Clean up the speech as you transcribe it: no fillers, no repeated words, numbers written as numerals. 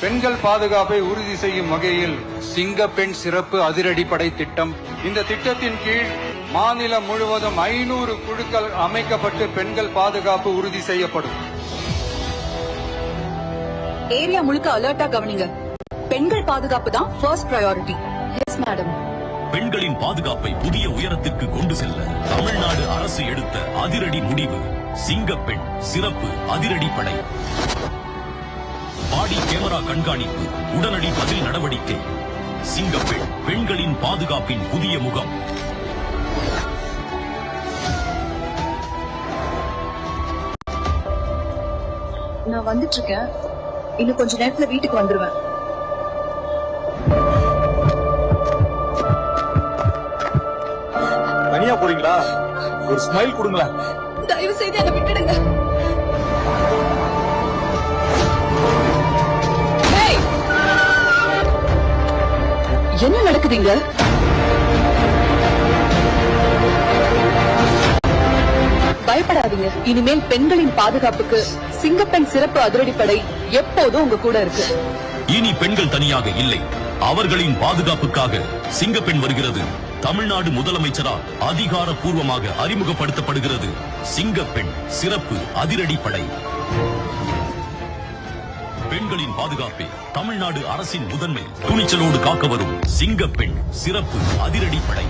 பெண்கள் பாதுகாப்பை உறுதி செய்யும் வகையில் சிங்கப்பெண் சிறப்பு அதிரடிப்படை திட்டம். இந்த திட்டத்தின் கீழ் மாநிலம் முழுவதும் 500 குழுக்கள் அமைக்கப்பட்டு பெண்கள் பாதுகாப்பு உறுதி செய்யப்படும். ஏரியா முழுக்க அலர்ட்டா கவனிங்க. பெண்கள் பாதுகாப்பு தான் ஃபர்ஸ்ட் பிரையாரிட்டி. Yes madam. பெண்களின் பாதுகாப்பை புதிய உயரத்திற்கு கொண்டு செல்ல தமிழ்நாடு அரசு எடுத்த அதிரடி முடிவு சிங்கப்பெண் சிறப்பு அதிரடிப்படை. பாடி கேமரா கண்காணிப்பு, உடனடி பதில் நடவடிக்கை. சிங்கப்பெண் பெண்களின் பாதுகாப்பின் புதிய முகம். நான் வந்துட்டு இருக்கேன். இன்னும் கொஞ்ச நேரத்துல வீட்டுக்கு வந்துருவேன். தனியா போறீங்களா? ஒரு ஸ்மைல் கொடுங்களேன். தயவு செய்து என்ன விட்டுடுங்க. என்ன நடக்குதுங்க? பயப்படாதீங்க. இனிமேல் பெண்களின் பாதுகாப்புக்கு சிங்கப்பெண் சிறப்பு அதிரடிப்படை எப்போதும் உங்க கூட இருக்கு. இனி பெண்கள் தனியாக இல்லை. அவர்களின் பாதுகாப்புக்காக சிங்கப்பெண் வருகிறது. தமிழ்நாடு முதலமைச்சரால் அதிகாரப்பூர்வமாக அறிமுகப்படுத்தப்படுகிறது சிங்கப்பெண் சிறப்பு அதிரடிப்படை. பெண்களின் பாதுகாப்பை தமிழ்நாடு அரசின் முதன்மை துணிச்சலோடு காக்க வரும் சிங்கப்பெண் சிறப்பு அதிரடிப்படை.